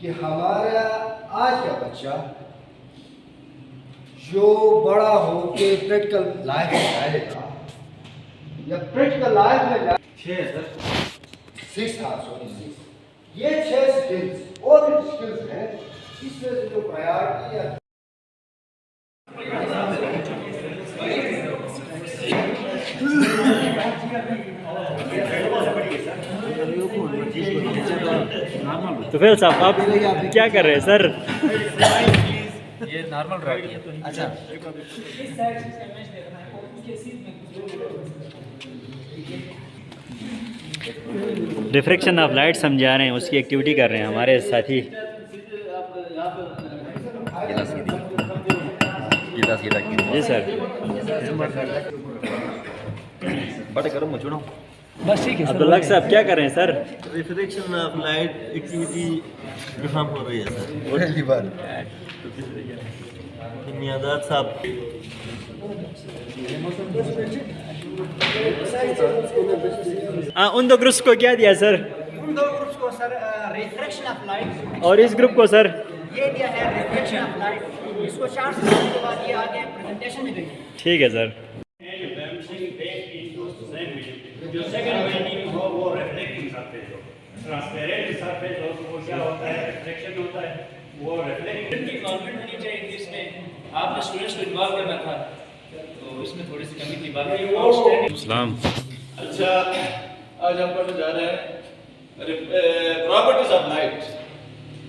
कि हमारा आज का बच्चा जो बड़ा हो के प्रैक्टिकल लाइफ में जाएगा या प्रैक्टिकल लाइफ में 6 था सॉरी 6 ये 6 स्किल्स और भी स्किल्स हैं इसमें से जो प्रायोरिटी है तो फिर साहब आप क्या कर रहे हैं सर? ये नॉर्मल है। अच्छा रिफ्लेक्शन ऑफ लाइट समझा रहे हैं, उसकी एक्टिविटी कर रहे हैं हमारे साथी। जी सर बड़े करो मुझे ना बस ठीक है। अब्दुल्ला साहब क्या कर रहे हैं sir? Reflection of light activity perform हो रही है सर। पहली बार नियादात साहब उन दो ग्रुप्स को क्या दिया सर? उन दो ग्रुप्स को सर रिफ्लेक्शन ऑफ लाइट और इस ग्रुप को सर ये दिया है रिफ्लेक्शन ऑफ लाइट। इसको 4 सेकंड के बाद ये आगे प्रेजेंटेशन में देंगे। ठीक है सर। जो सेकंड बेंडिंग हो वो रिफ्लेक्टिंग सरफेस हो, ट्रांसपेरेंट सरफेस हो वो क्या होता है रिफ्लेक्शन होता है, वो रिफ्लेक्शन की इन्वॉल्वमेंट होनी चाहिए थी इसमें। आपने स्टूडेंट्स को इन्वॉल्व करना था तो इसमें थोड़ी सी कमी थी। बाकी अस्सलाम। अच्छा आज हम पढ़ने जा रहे हैं properties of light.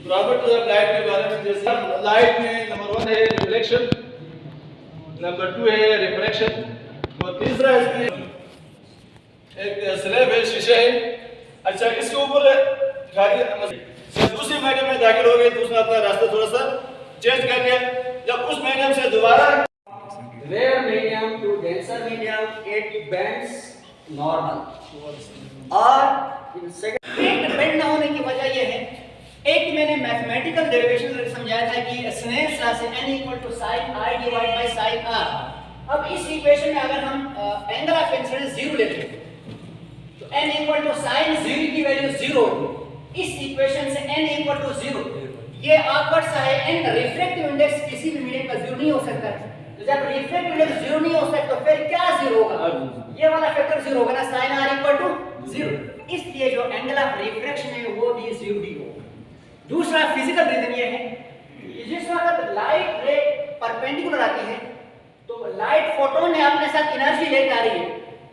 Properties of light के बारे में जैसे लाइट में नंबर 1 है रिफ्लेक्शन, नंबर 2 है रिफ्रैक्शन और तीसरा इसमें एक स्लैब है शीशे है। अच्छा इसके ऊपर दूसरी मीडियम में दाखिल हो गए तो उसने अपना रास्ता थोड़ा सा चेंज कर लिया। जब उस मीडियम से दोबारा Rare medium to denser medium it bends normal और second एक बेंड ना होने की वजह यह है, एक मैंने मैथमेटिकल डेरिवेशन समझाया था कि स्नेल्स लॉ से n = sin i divide by sin r। अब इस इक्वेशन में अगर हम एंगल ऑफ इंसिडेंस 0 लेते हैं तो n = sin 0 की वैल्यू 0। इस इक्वेशन से n = 0 ये ऑकवर्ड सा है। n रिफ्रैक्टिव इंडेक्स किसी भी मीडियम का 0 नहीं हो सकता। तो जब रिफ्रैक्टिव इंडेक्स 0 नहीं हो सकता तो फिर क्या 0 होगा? ये वाला फैक्टर 0 होगा ना, sin r = 0। इसलिए जो एंगल ऑफ रिफ्रैक्शन है वो भी 0 ही होगा। दूसरा फिजिकल रीजन ये है कि जिस वक्त लाइट रे परपेंडिकुलर आती है तो लाइट फोटोन है अपने साथ एनर्जी लेकर आ रही है।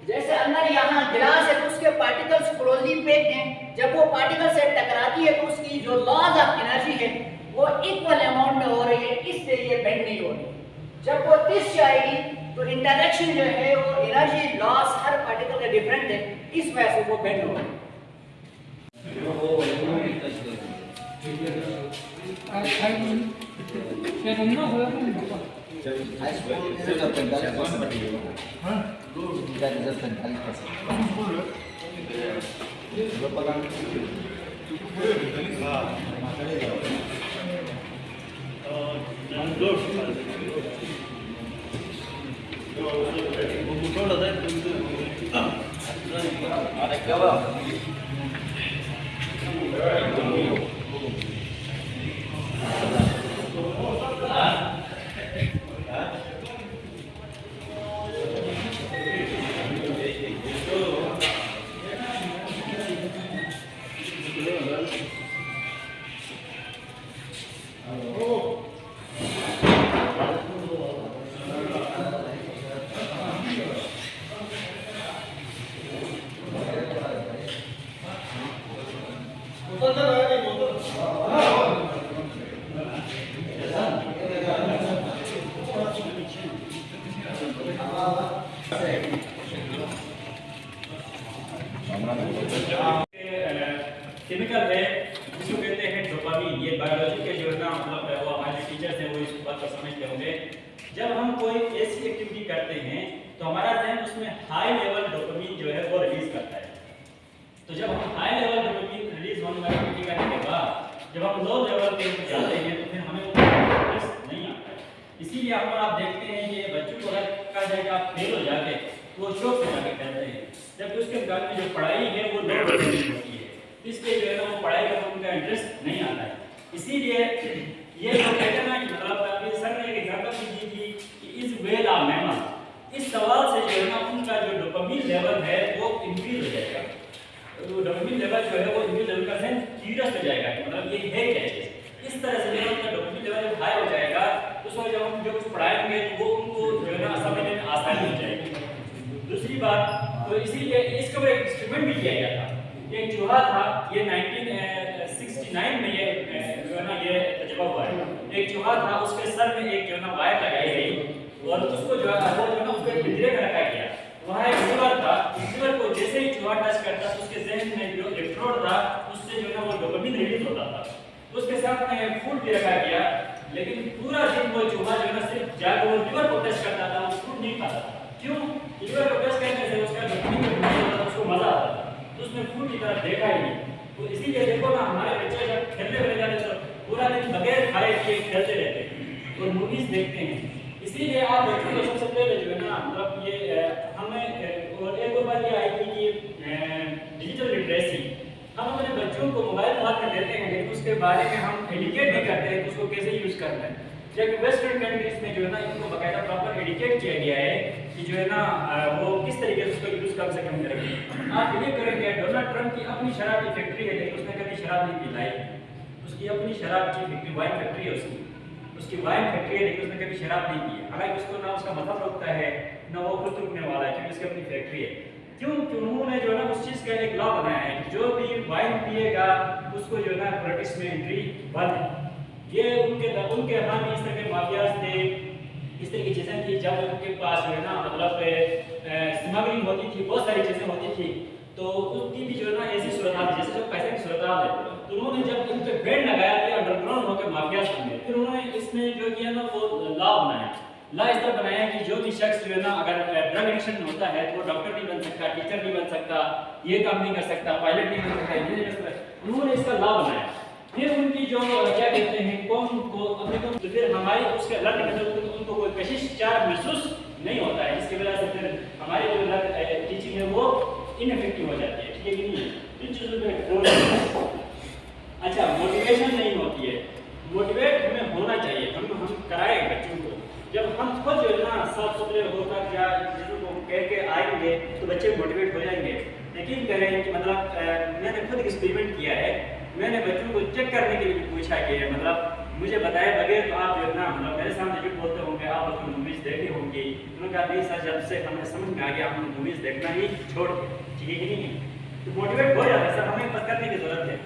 जैसे अंदर यहाँ गिलास है तो उसके पार्टिकल्स क्लोजली पैक्ड हैं, जब वो पार्टिकल से टकराती है तो उसकी जो लॉस ऑफ एनर्जी है वो इक्वल अमाउंट में हो रही है, इसलिए ये बेंड नहीं हो रही। जब वो 30 से आएगी तो इंटरेक्शन जो है वो एनर्जी लॉस हर पार्टिकल का डिफरेंट है, इस वजह से वो बेंड हो रही है। केमिकल है जिसको कहते हैं डोपामिन। ये बायोलॉजी के जो है ना मतलब वो हमारे टीचर्स हैं वो इस बात को समझते होंगे। जब हम कोई ऐसी एक्टिविटी करते हैं तो हमारा जहन उसमें हाई लेवल डोपामिन जो है वो रिलीज करता है। तो जब हम हाई लेवल डोपामिन रिलीज होने वाली एक्टिविटी करने के बाद जब हम लो लेवल पे जाते हैं तो फिर हमें इंटरेस्ट नहीं आता है। इसीलिए आप देखते हैं कि बच्चों को अगर कहा जाएगा आप फेल हो जाते तो वो शौक से जाके करते हैं, जबकि उसके बाद में जो पढ़ाई है वो लो होती है, इसलिए जो है ना वो पढ़ाई का उनका इंटरेस्ट नहीं आता है। इसीलिए ये जो कहते हैं ना कि मतलब अभी सर ने एक एग्जांपल दी थी कि इस वेल ऑफ मैमल, इस सवाल से जो है ना उनका जो डोपामिन लेवल है वो इंक्रीज हो जाएगा। तो डोपामिन लेवल जो है वो इंक्रीज लेवल का सेंस क्यूरियस हो जाएगा कि मतलब ये है क्या चीज़। इस तरह से जब उनका डोपामिन लेवल जब हाई हो जाएगा तो उसमें जब हम जो कुछ पढ़ाएंगे तो वो उनको जो है ना समझने में आसानी हो जाएगी। दूसरी बात, तो इसीलिए इसके ऊपर एक एक्सपेरिमेंट भी किया गया था। एक चूहा था, ये 1969 में ये जो है ना ये तजुर्बा हुआ है। एक चूहा था, उसके सर में एक जो है ना वायर लगाई गई और उसको जो है वो जो है ना उसको एक पिंजरे में रखा गया। वहाँ एक रिसीवर था, रिसीवर को जैसे ही चूहा टच करता तो उसके जहन में जो इलेक्ट्रोड था उससे जो है ना वो डोपामिन रिलीज होता था। उसके साथ में फूड भी रखा गया, लेकिन पूरा दिन वो चूहा जो है ना सिर्फ जाकर वो लिवर को टच करता था, वो फूड नहीं खाता था। क्यों? लिवर को टच करने से उसका डोपामिन रिलीज होता था, उसको मजा आता था, तो उसने फूड की तरफ देखा ही नहीं। तो इसीलिए देखो ना हमारे बच्चे जब खेलने वाले जाते तो पूरा दिन बगैर खाए पिए खेलते रहते हैं और मूवीज देखते हैं। इसीलिए आप बच्चों को सबसे पहले जो है ना मतलब ये हमें और एक और बात ये आई थी कि डिजिटल लिटरेसी, हम अपने बच्चों को मोबाइल हाथ में देते हैं लेकिन उसके बारे में हम एडुकेट नहीं करते हैं कि उसको कैसे यूज़ करना है। जबकि वेस्टर्न कंट्रीज में जो है ना इनको बाकायदा प्रॉपर एडुकेट किया गया है कि जो है ना वो किस तरीके से उसको यूज़ कर सकें करेंगे। आप ये करेंगे, डोनाल्ड ट्रंप की अपनी शराब की फैक्ट्री है लेकिन उसने कभी शराब नहीं पिलाई। उसकी अपनी शराब की फैक्ट्री, वाइन फैक्ट्री है उसकी वाइन फैक्ट्री है लेकिन उसने कभी शराब नहीं पी। हालांकि उसको ना उसका मतलब रोकता है ना वो खुद रुकने वाला है क्योंकि उसकी अपनी फैक्ट्री है। क्यों? उन्होंने जो है ना उस चीज़ का एक लॉ बनाया है कि जो भी वाइन पिएगा उसको जो है ना पॉलिटिक्स में एंट्री बंद है। ये उनके हाँ इस तरह के माफियाज थे, इस तरह की चीज़ें थी। जब उनके पास जो है ना मतलब स्मगलिंग होती थी, बहुत सारी चीज़ें होती थी, तो उसकी भी जो है ना ऐसी सूरत हाल जैसे जो पैसे की सूरत हाल है। तो उन्होंने जब इन पर बैंड लगाया कि अंडरग्राउंड होकर माफियाज बने, फिर उन्होंने इसमें जो किया ना वो लॉ बनाया। लॉ इस तरह बनाया कि जो भी शख्स जो है ना अगर ड्रग एडिक्शन होता है तो वो डॉक्टर नहीं बन सकता, टीचर नहीं बन सकता, ये काम नहीं कर सकता, पायलट नहीं बन सकता, इंजीनियर नहीं बन सकता। उन्होंने इसका लॉ बनाया। फिर उनकी जो क्या कहते हैं कौम को अपने को, तो फिर हमारी उसके अलग मतलब उनको कोई कशिश चार महसूस नहीं होता है, जिसकी वजह से फिर हमारी जो अलग टीचिंग है वो इनफेक्टिव हो जाती है। ठीक है कि नहीं? इन चीज़ों पर अच्छा मोटिवेशन नहीं होती है। मोटिवेट हमें होना चाहिए, हम कराएं बच्चों को। जब हम खुद जो है ना साफ सुथरे होकर या चीज़ों को कह के आएंगे तो बच्चे मोटिवेट हो जाएंगे। यकीन करें कि मतलब मैंने खुद एक्सपेरिमेंट किया है। मैंने बच्चों को चेक करने के लिए पूछा कि मतलब मुझे बताए बगैर तो आप जो है ना मतलब मेरे सामने जो बोलते होंगे आप अपनी मूवीज़ देखे होंगी। उन्होंने कहा नहीं सर, जब से हमें समझ में आ गया हमने मूवीज़ देखना ही छोड़ दिया। ठीक है कि नहीं? तो मोटिवेट हो जाता है सर, हमें पता करने की ज़रूरत है।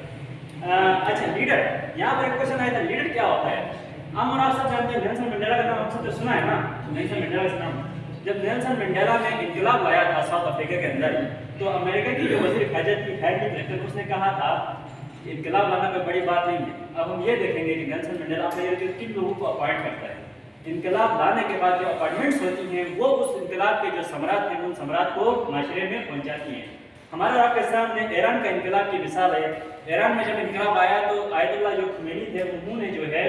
अच्छा लीडर, यहाँ पर एक क्वेश्चन आया था, लीडर क्या होता है? हम और आप सब जानते हैं नेल्सन मंडेला का नाम हम सब तो सुना है ना, नेल्सन मंडेला का नाम। जब नेल्सन मंडेला में इंकलाब आया था साउथ अफ्रीका के अंदर, तो अमेरिका की जो वज़ीर ख़ारजा थी हैरी, उसने कहा था इंकलाब लाना कोई बड़ी बात नहीं है। अब हम ये देखेंगे कि नेल्सन मंडेला अपने किन लोगों को अपॉइंट करता है। इंकलाब लाने के बाद जो अपॉइंटमेंट्स होती हैं वो उस इंकलाब के जो सम्राट हैं उन सम्राट को माशरे में पहुँचाती हैं। हमारे आपके सामने ईरान का इंकलाब की मिसाल है। ईरान में जब इंकलाब आया तो आयतुल्लाह जो खुमैनी थे उन्होंने जो है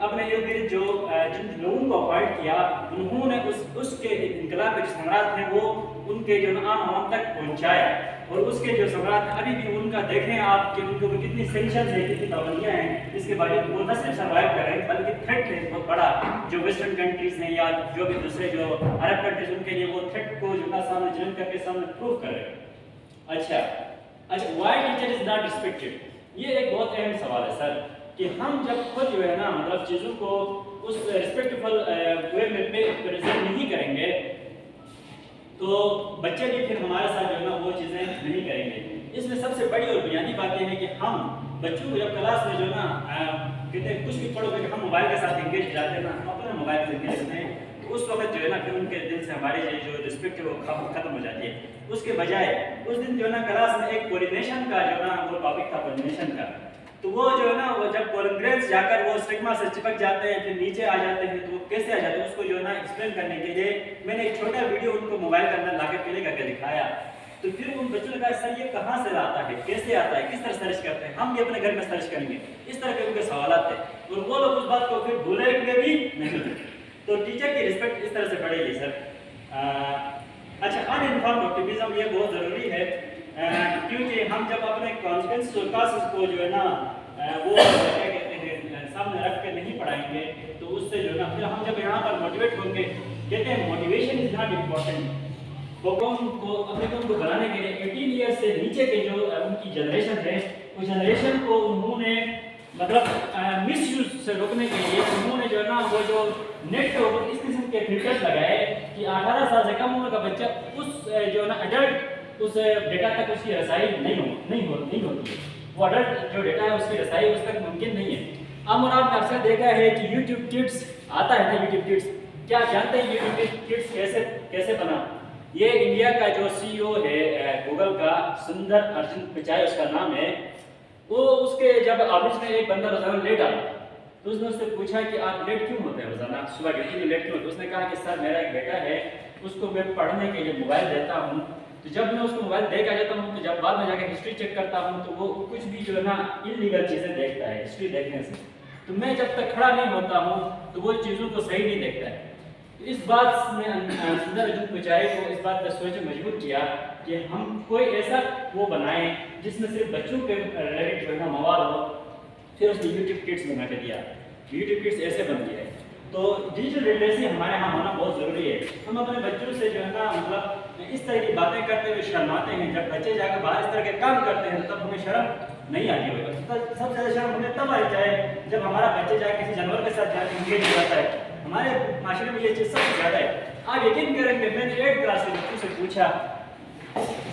अपने इर्द गिर्द जो जिन लोगों को अपॉइंट किया उन्होंने उसके इंकलाब के जो सम्राट थे वो उनके जो आम आवाम तक पहुंचाया। और उसके जो सम्राट अभी भी उनका देखें आप कि उनको कितनी सेंक्शन है, कितनी पाबंदियाँ हैं, इसके बावजूद वो न सिर्फ सर्वाइव कर रहे हैं बल्कि थ्रेट है बहुत बड़ा। जो वेस्टर्न कंट्रीज हैं या जो भी दूसरे जो अरब कंट्रीज उनके लिए वो थ्रेट को जो ना सामने जन्म करके सामने प्रूव कर रहे हैं। अच्छा why teacher is not respected, ये एक बहुत अहम सवाल है सर कि हम जब खुद जो है ना मतलब चीज़ों को उस रिस्पेक्टफुल वे में प्रेजेंट नहीं करेंगे तो बच्चे भी फिर हमारे साथ जो है ना वो चीज़ें नहीं करेंगे। इसमें सबसे बड़ी और बुनियादी बातें हैं कि हम बच्चों को जब क्लास में जो है ना कहते हैं कुछ भी पढ़ोगे कि हम मोबाइल के साथ इंगेज जाते हैं ना, हम अपने मोबाइल से इंगेज होते हैं तो उस वक्त जो है ना फिर उनके दिल से हमारी जो रिस्पेक्ट है वो खत्म हो जाती है। उसके बजाय उस दिन जो है ना क्लास में एक पोलिनेशन का जो है ना वो टॉपिक था पोलिनेशन का, तो वो जो है ना वो जब पोलन ग्रेन्स जाकर वो स्टिग्मा से चिपक जाते हैं फिर नीचे आ जाते हैं तो वो कैसे आ जाते हैं उसको जो है ना एक्सप्लेन करने के लिए मैंने एक छोटा वीडियो उनको मोबाइल के अंदर लाकर प्ले करके दिखाया। तो फिर उन बच्चों ने कहा सर ये कहाँ से आता है, कैसे आता है, किस तरह सर्च करते हैं, हम भी अपने घर में सर्च करेंगे। इस तरह के उनके सवाल थे और वो लोग उस बात को फिर भूलेंगे भी नहीं। तो टीचर की रिस्पेक्ट इस तरह से बढ़ेगी सर। अच्छा अनइन्फॉर्म्ड ऑप्टिमिज्म ये बहुत ज़रूरी है क्योंकि हम जब अपने कॉन्फिडेंस को जो है ना वो क्या कहते हैं सामने रख के नहीं पढ़ाएंगे तो उससे जो है ना फिर हम जब यहाँ पर मोटिवेट होंगे, कहते हैं motivation is not important. Program को अपने को बनाने के लिए 18 ईयर से नीचे के जो उनकी जनरेशन है, उस जनरेशन को उन्होंने मतलब मिसयूज से रोकने के लिए उन्होंने जो है ना वो जो नेट के ऊपर इस किस्म के फिल्टर्स लगाए कि 18 साल से कम उम्र का बच्चा उस जो है ना अडल्ट उस डेटा तक उसकी रसाई नहीं होती है। वो अडल्ट जो डेटा है उसकी रसाई उस तक मुमकिन नहीं है। अब आपने अक्सर देखा है कि यूट्यूब किड्स आता है ना, यूट्यूब किड्स, क्या जानते हैं यूट्यूब किड्स कैसे बना? ये इंडिया का जो CEO है गूगल का, सुंदर अर्जुन पिचाई उसका नाम है, वो उसके जब ऑफिस में एक बंदा रोजाना लेट आया तो उसने उससे पूछा कि आप लेट क्यों होते हैं रोजाना, सुबह ड्यूटी में लेट क्यों होते? उसने कहा कि सर मेरा एक बेटा है, उसको मैं पढ़ने के लिए मोबाइल देता हूँ, तो जब मैं उसको मोबाइल दे के आ जाता हूँ तो जब बाद में जाकर हिस्ट्री चेक करता हूँ तो वो कुछ भी जो है ना इलीगल चीज़ें देखता है हिस्ट्री देखने से, तो मैं जब तक खड़ा नहीं होता हूँ तो वो चीज़ों को सही नहीं देखता है। इस बात ने सुंदर अर्जुन पिचाई को इस बात पर सोच मजबूर किया कि हम कोई ऐसा वो बनाएं जिसमें सिर्फ बच्चों के रिलेटेड जो है ना मवाद हो। फिर उसने यूट्यूब किड्स बना के दिया, यूट्यूब किड्स ऐसे बन गया है। तो डिजिटल लिटरेसी हमारे यहाँ होना बहुत ज़रूरी है। हम अपने बच्चों से जो है ना मतलब इस तरह की बातें करते हुए शर्माते हैं, जब बच्चे जाकर बाहर इस तरह के काम करते हैं तब हमें शर्म नहीं आती होगी। सबसे ज़्यादा शर्म हमें तब आई जाए जब हमारा बच्चे जाकर किसी जानवर के साथ जाकर इंगेज हो जाता है। हमारे माशरे में ये चीज़ सबसे ज़्यादा है। आप यकीन करेंगे, मैंने 8th क्लास के बच्चों से पूछा,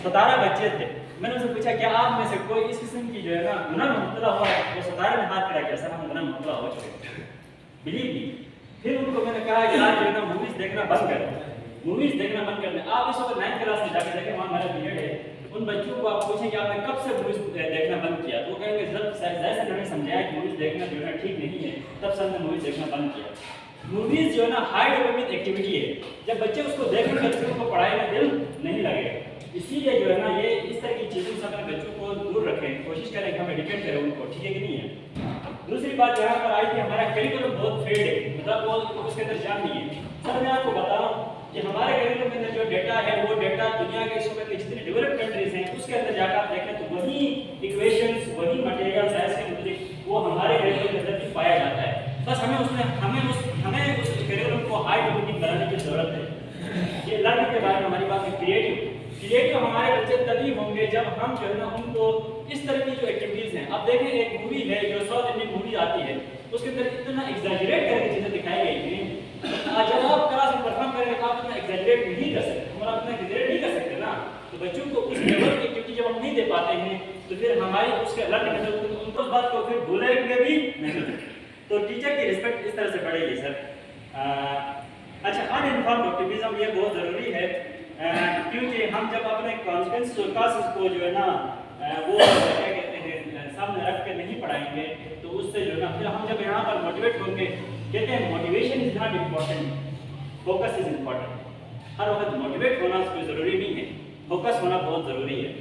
17 बच्चे थे, मैंने उनसे पूछा क्या आप में से कोई इस किस्म की जो है ना गुनाह में मुब्तला हुआ है? वो 17 ने हाथ खड़ा किया, सर हम गुनाह में मुब्तला हो चुके, बिलीव मी। फिर उनको मैंने कहा कि आप जो है ना मूवीज़ देखना बंद कर दें, मूवीज़ देखना बंद कर दें। आप इस वक्त 9th क्लास में जाकर देखें, वहाँ मेरा पीरियड है, उन बच्चों को आप पूछें कि आपने कब से मूवीज़ देखना बंद किया, तो वो कहेंगे जब जैसे उन्होंने समझाया कि मूवीज़ देखना जो है ठीक नहीं है तब से हमने मूवीज़ देखना बंद किया। मूवीज़ जो है ना हाई डोपामिन एक्टिविटी है, जब बच्चे उसको देखेंगे तो उनको पढ़ाई में दिल नहीं लगेगा। इसीलिए जो है ना ये इस तरह की चीज़ों से अपने बच्चों को दूर रखें, कोशिश करें कि हम एडुकेट करें उनको, ठीक है कि नहीं है। दूसरी बात यहाँ पर आई कि हमारा करिकुलम बहुत फेड है, मतलब वो उसके अंदर जान नहीं है। सर मैं आपको बताऊँ कि हमारे करिकुलम के अंदर जो डेटा है वो डेटा दुनिया के इस वक्त जितनी डेवलप्ड कंट्रीज हैं उसके अंदर जाकर आप देखें तो वही इक्वेशंस, वही मटेरियल साइंस के मुताबिक वो हमारे करिकुलम के अंदर भी पाया जाता है। बस हमें उस करिकुलम को हाई डोपामिन बनाने की जरूरत है। ये लर्निंग के बारे में हमारी बात है क्रिएटिव हमारे बच्चे तभी होंगे जब हम जो है ना उनको इस तरह की जो एक्टिविटीज़ हैं, अब देखें एक मूवी है जो साउथ इंडियन मूवी आती है उसके अंदर इतना एग्जैजरेट करके चीज़ें दिखाई गई हैं, जब आप क्लास में परफॉर्म करेंगे तो आप इतना एग्जैजरेट नहीं कर सकते, हमारा इतना एग्जैजरेट नहीं कर सकते ना। तो बच्चों को उस लेवल की एक्टिविटी जब हम नहीं दे पाते हैं तो फिर हमारी उसके लर्निंग उनको उस बात को फिर भूलेंगे भी नहीं। तो टीचर की रिस्पेक्ट इस तरह से बढ़ेगी सर। अच्छा, अनइन्फॉर्म्ड ऑप्टिमिज्म ये बहुत ज़रूरी है, क्योंकि हम जब अपने कॉन्फिडेंस और क्लासेस को जो है ना वो क्या कहते हैं सामने रख के नहीं पढ़ाएंगे तो उससे जो है ना फिर हम जब यहाँ पर मोटिवेट होंगे, कहते हैं motivation is not important, focus is important. हर वक्त मोटिवेट होना कोई ज़रूरी नहीं है, फोकस होना बहुत ज़रूरी है।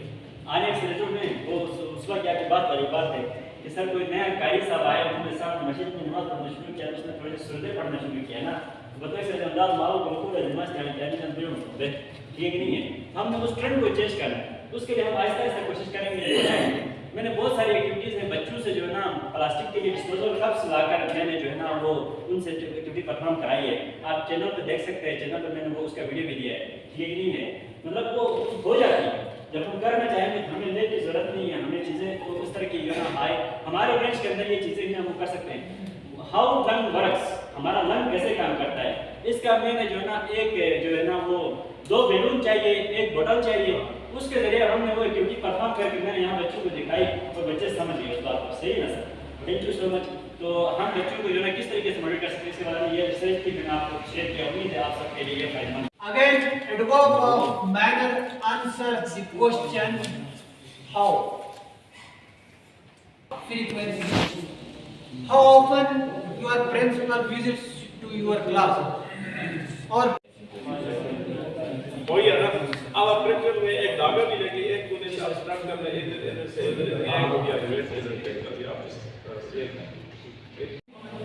आने से रिजल्ट में वो उस वक्त क्या बात वाली बात है कि सर कोई नया कारी साहब आए, उन्होंने साहब मस्जिद में नमाज पढ़ना शुरू किया, उसने थोड़ी सूरतें पढ़ना शुरू किया ना, बताइए सर अंदाज मारो को पूरा नमाज जाने ठीक नहीं है। हमने उस ट्रेंड को चेंज करना है, उसके लिए हम आहिस्ता आहिस्ता कोशिश करेंगे। मैंने बहुत सारी एक्टिविटीज़ में बच्चों से जो है ना प्लास्टिक के लिए डिस्पोजल कप्स लाकर मैंने जो है ना वो उनसे एक्टिविटी परफॉर्म कराई है। आप चैनल पर देख सकते हैं, चैनल पर मैंने वो उसका वीडियो भी दिया है, ठीक नहीं है, मतलब वो हो जाती है। जब हम करना चाहेंगे तो हमें लेने की जरूरत नहीं है, हमें चीज़ें तो उस तरह की जो है ना आए हमारे रेंज के अंदर ये चीज़ें भी हम कर सकते हैं। हाउ लंग वर्क्स, हमारा लंग कैसे काम करता है, इसका मैंने जो है ना एक जो है ना वो 2 बैलून चाहिए, एक बोतल चाहिए, उसके जरिए हमने वो एक्टिविटी परफॉर्म करके मैंने यहाँ बच्चों को दिखाई और बच्चे समझ गए उस बात को। सही ना sir? Thank you so much. तो हम बच्चों को जो है किस तरीके से मॉडल कर सकते हैं इसके बारे में ये रिसर्च की मैंने आपको शेयर किया, उम्मीद है आप सबके लिए फायदेमंद। Again, adverb of manner, answer the question how. Frequency. How often your principal visits to your class? Or हो गया ना। अब आप प्रिंटर में एक धागा भी लगी, एक कोने से आप स्टार्ट कर रहे हैं, इधर से इधर हो गया, रिवर्स से इधर टेक करके आप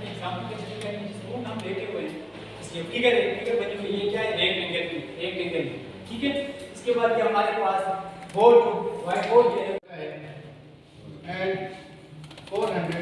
एग्जांपल के लिए करेंगे जिसको हम लेके हुए हैं, इसलिए फिगर बनी हुई है, क्या है एक एंगल, ठीक है। इसके बाद ये हमारे पास बोर्ड, व्हाइट बोर्ड है and 400